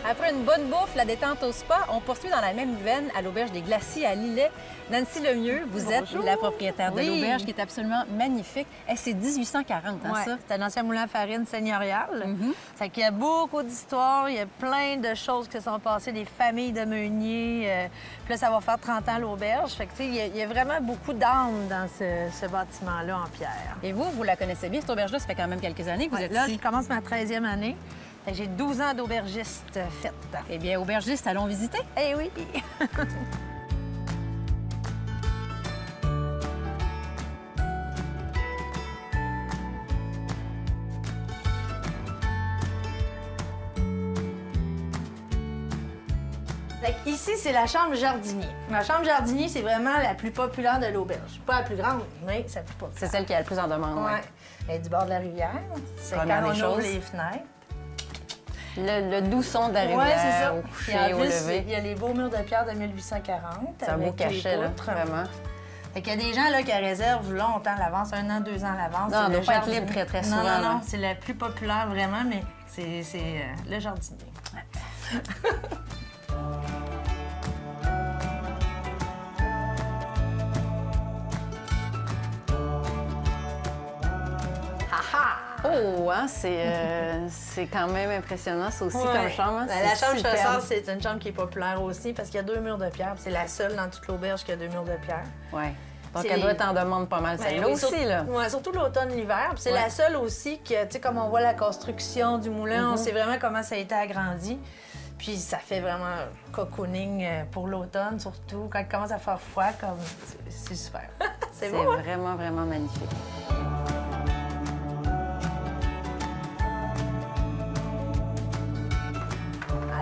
Après une bonne bouffe, la détente au spa, on poursuit dans la même veine à l'Auberge des Glacis à Lillet. Nancy Lemieux, vous êtes la propriétaire de l'auberge qui est absolument magnifique. Hey, c'est 1840, hein, ça? C'est un ancien moulin à farine seigneurial. Fait qu'il y a beaucoup d'histoires, il y a plein de choses qui se sont passées, des familles de meuniers. Puis là, ça va faire 30 ans l'auberge. Fait que, tu sais, il y a vraiment beaucoup d'âme dans ce bâtiment-là en pierre. Et vous la connaissez bien, cette auberge-là, ça fait quand même quelques années que vous êtes Là, ici. je commence ma 13e année. Fait que j'ai 12 ans d'aubergiste faite. Eh bien, aubergiste, allons visiter. Eh oui! Ici, c'est la chambre jardinier. La chambre jardinier, c'est vraiment la plus populaire de l'auberge. Pas la plus grande, mais c'est la plus populaire. C'est celle qui a le plus en demande. Ouais. Elle est du bord de la rivière. C'est quand Première on des ouvre choses. les fenêtres. Le doux son de la rivière, Oui, c'est ça. au Puis coucher, en au plus, lever. il y a les beaux murs de pierre de 1840. C'est un beau avec les cachet, là, poutres. vraiment. Fait qu'il y a des gens là, qui réservent longtemps à l'avance, 1 an, 2 ans à l'avance. Non, on C'est doit le pas être jardinier. libre très, très Non, souvent, non, là. non, c'est la plus populaire vraiment, mais c'est le jardinier. Oh, hein, c'est quand même impressionnant, ça aussi, Ouais. comme chambre. Hein? Ben, la chambre superbe. chasseur, c'est une chambre qui est populaire aussi parce qu'il y a 2 murs de pierre. C'est la seule dans toute l'auberge qui a 2 murs de pierre. Oui. Donc, C'est elle doit les- être en demande pas mal, celle-là oui, aussi, là. Oui, surtout l'automne, l'hiver. Puis c'est Ouais. la seule aussi que, tu sais, comme on voit la construction du moulin, on sait vraiment comment ça a été agrandi. Puis ça fait vraiment cocooning pour l'automne, surtout. Quand il commence à faire froid, comme c'est super. c'est C'est beau, hein? vraiment, vraiment magnifique.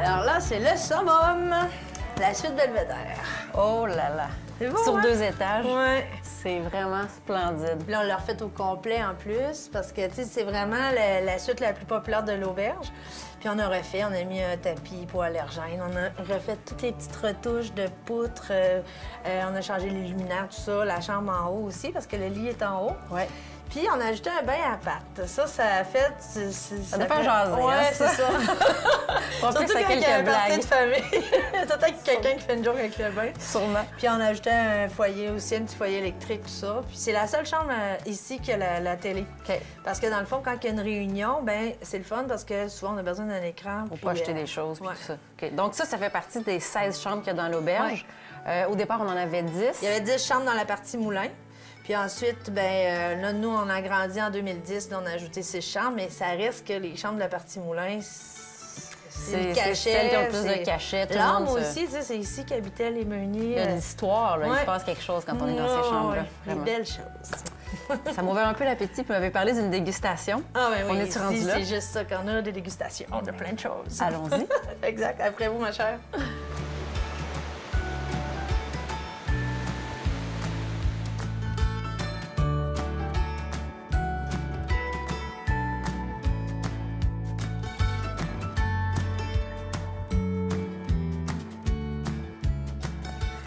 Alors là, c'est le summum, la suite belvédère. Oh là là. C'est beau, Sur hein? 2 étages. Ouais. C'est vraiment splendide. Puis là, on l'a refait au complet en plus, parce que, tu sais, c'est vraiment la suite la plus populaire de l'auberge. Puis on a refait, on a mis un tapis pour allergène, on a refait toutes les petites retouches de poutres, on a changé les luminaires, tout ça, la chambre en haut aussi, parce que le lit est en haut. Ouais. Puis on a ajouté un bain à pattes. Ça a fait... Ça doit faire jaser, Ouais, hein, c'est ça. Pas Surtout plus à quand il y a un quelques party blagues. de famille. Peut-être quelqu'un qui fait une joke avec le bain. Sûrement. Puis on a ajouté un foyer aussi, un petit foyer électrique, tout ça. Puis c'est la seule chambre ici qui a la télé. OK. Parce que dans le fond, quand il y a une réunion, ben c'est le fun parce que souvent on a besoin d'un écran. Pour puis, pas acheter des choses, puis ouais. tout ça. OK. Donc ça fait partie des 16 chambres qu'il y a dans l'auberge. Au départ, on en avait 10. Il y avait 10 chambres dans la partie moulin. Puis ensuite, là, nous, on a agrandi en 2010, là, on a ajouté 6 chambres, mais ça reste que les chambres de la partie moulin, c'est le cachet. celles qui ont le plus de cachet. Tout le L'âme monde se- aussi, tu sais, c'est ici qu'habitaient les meuniers. Il y a une histoire, là. Il Ouais. se passe quelque chose quand on est dans ces chambres-là. Des Vraiment. belles choses. Ça m'a ouvert un peu l'appétit. Puis vous m'avez parlé d'une dégustation. Ah oui, On oui, est-tu rendu ici, là? c'est juste ça qu'on a, des dégustations de plein de choses. Allons-y. Exact. Après vous, ma chère.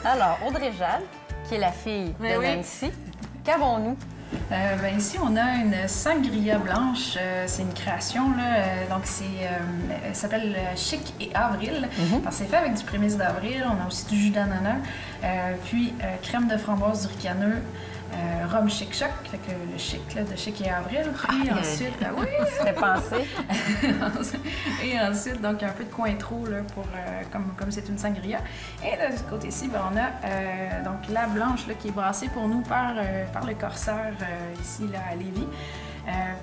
Alors, Audrey Jal, qui est la fille Mais de oui. Nancy, qu'avons-nous? Ici, on a une sangria blanche. C'est une création, là. Elle s'appelle Chic et Avril. Alors, c'est fait avec du prémisse d'avril. On a aussi du jus d'ananas. Puis, crème de framboise du ricaneux. Rhum Chic Choc, fait que le chic là, de Chic et Avril. Puis ensuite, oui! C'était pensé. Et ensuite, donc un peu de cointreau là, pour, comme c'est une sangria. Et de ce côté-ci, ben, on a donc la blanche là, qui est brassée pour nous par le Corsaire ici là, à Lévis.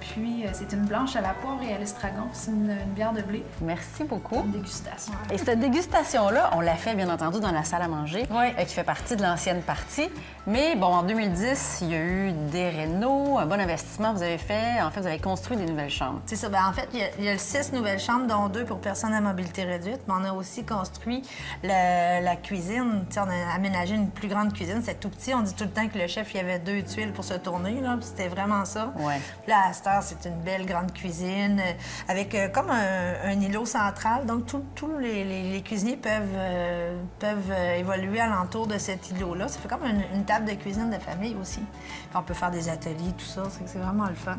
Puis c'est une blanche à la poire et à l'estragon. C'est une bière de blé. Merci beaucoup. Une dégustation. Et cette dégustation-là, on l'a fait, bien entendu, dans la salle à manger, qui fait partie de l'ancienne partie. Mais bon, en 2010, il y a eu des rénaux, un bon investissement vous avez fait. En fait, vous avez construit des nouvelles chambres. C'est ça. Ben, en fait, il y a 6 nouvelles chambres, dont 2 pour personnes à mobilité réduite. Mais on a aussi construit la cuisine. Tu sais, on a aménagé une plus grande cuisine. C'est tout petit. On dit tout le temps que le chef, il y avait 2 tuiles pour se tourner. Là, puis c'était vraiment ça. Ouais. Puis là, à cette heure, c'est une belle grande cuisine avec comme un îlot central. Donc, tous les cuisiniers peuvent évoluer alentour de cet îlot-là. Ça fait comme une table de cuisine de famille aussi. Puis on peut faire des ateliers, tout ça. C'est vraiment le fun.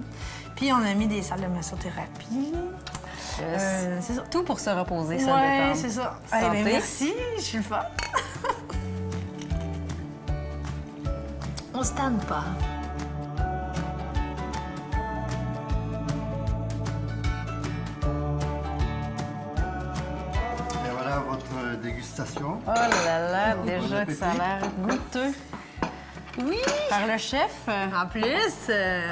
Puis on a mis des salles de massothérapie. C'est ça. Tout pour se reposer, se Ouais, détendre. c'est ça. Santé. Eh bien, merci, je suis le fun. On se tanne pas. Et voilà votre dégustation. Oh là là, Bon déjà que ça a appétit. l'air goûteux. Oui! Par le chef, En plus,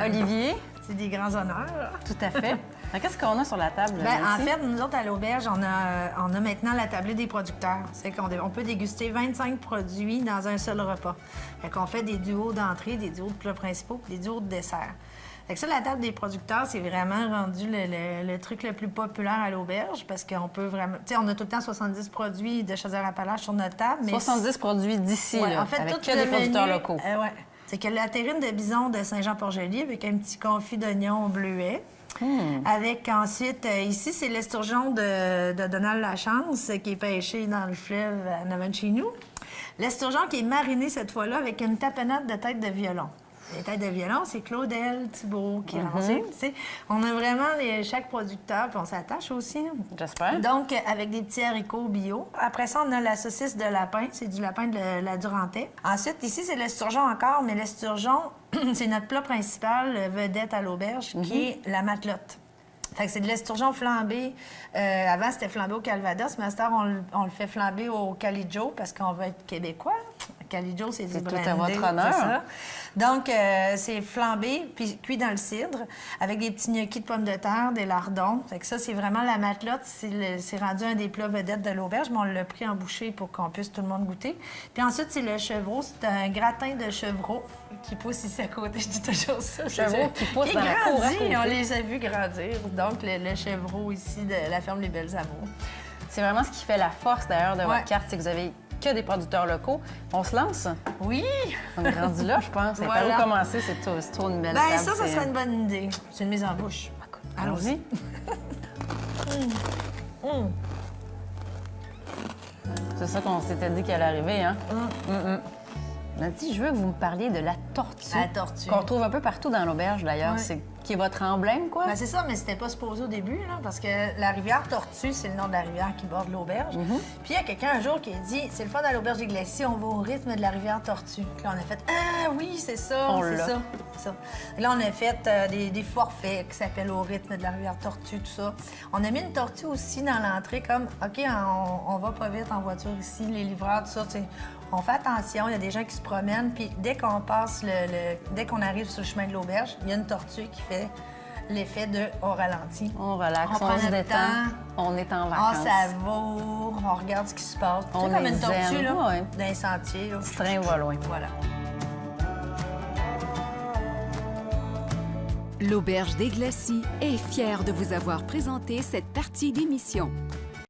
Olivier. c'est des grands honneurs. Tout à fait. Alors, qu'est-ce qu'on a sur la table? Ben, en Nancy? fait, nous autres, à l'auberge, on a maintenant la tablée des producteurs. C'est qu'on peut déguster 25 produits dans un seul repas. Fait qu'on fait des duos d'entrée, des duos de plats principaux, puis des duos de dessert. Fait que ça, la table des producteurs, c'est vraiment rendu le truc le plus populaire à l'auberge parce qu'on peut vraiment... Tu sais, on a tout le temps 70 produits de Chaudière-Appalaches sur notre table, mais... 70 produits d'ici, Ouais, là, en fait, avec tout que le des producteurs menu, locaux. ouais. C'est que la terrine de bison de Saint-Jean-Port-Joli avec un petit confit d'oignon bleuet. Avec ensuite, ici, c'est l'esturgeon de Donald Lachance qui est pêché dans le fleuve en avant de chez nous. L'esturgeon qui est mariné cette fois-là avec une tapenade de tête de violon. Les têtes de violon, c'est Claudel Thibault qui ramasse. Tu sais. On a vraiment chaque producteur, puis on s'attache aussi. J'espère. Donc, avec des petits haricots bio. Après ça, on a la saucisse de lapin. C'est du lapin de la Durantais. Ensuite, ici, c'est l'esturgeon encore, mais l'esturgeon, c'est notre plat principal, vedette à l'auberge, qui est la matelote. Fait que c'est de l'esturgeon flambé. Avant, c'était flambé au Calvados, mais à cette heure, on le fait flamber au Calijo parce qu'on veut être québécois. Calijo, c'est du C'est tout brandé, à votre honneur. c'est ça. Donc, c'est flambé puis cuit dans le cidre avec des petits gnocchis de pommes de terre, des lardons. Fait que ça, c'est vraiment la matelote. C'est rendu un des plats vedettes de l'auberge, mais on l'a pris en bouchée pour qu'on puisse tout le monde goûter. Puis ensuite, c'est le chevreau. C'est un gratin de chevreau qui pousse ici à côté. Je dis toujours ça. Chevreau qui pousse Qui dans la cour à grandit. côté. On les a vus grandir. Donc, le chevreau ici de la ferme Les Belles Amours. C'est vraiment ce qui fait la force, d'ailleurs, de Ouais. votre carte, c'est que vous avez que des producteurs locaux. On se lance? Oui! On est rendu là, je pense. Et Voilà. par où commencer? C'est trop une belle Ben table. ça c'est- serait une bonne idée. C'est une mise en bouche. Allons-y. C'est ça qu'on s'était dit qu'elle allait arriver, hein? Nancy, je veux que vous me parliez de la tortue. La tortue. Qu'on retrouve un peu partout dans l'auberge, d'ailleurs. Ouais. C'est qui est votre emblème, quoi? Ben, c'est ça, mais c'était pas supposé au début, là, parce que la rivière Tortue, c'est le nom de la rivière qui borde l'auberge. Puis il y a quelqu'un un jour qui a dit c'est le fun à l'auberge des Glaciers, on va au rythme de la rivière Tortue. Puis là, on a fait ah oui, c'est ça, On c'est l'a. ça, c'est ça. Et là, on a fait des forfaits qui s'appellent au rythme de la rivière Tortue, tout ça. On a mis une tortue aussi dans l'entrée, comme OK, on va pas vite en voiture ici, les livreurs, tout ça, tu sais. On fait attention, il y a des gens qui se promènent, puis dès qu'on passe dès qu'on arrive sur le chemin de l'auberge, il y a une tortue qui fait l'effet de on ralentit. On relaxe, On prend se notre détend, temps. on est en On vacances. savoure, on regarde ce qui se passe. On Tu sais, comme est une tortue, zen, là, ouais. d'un sentier. Là. Le train va loin. Voilà. L'Auberge des Glacis est fière de vous avoir présenté cette partie d'émission.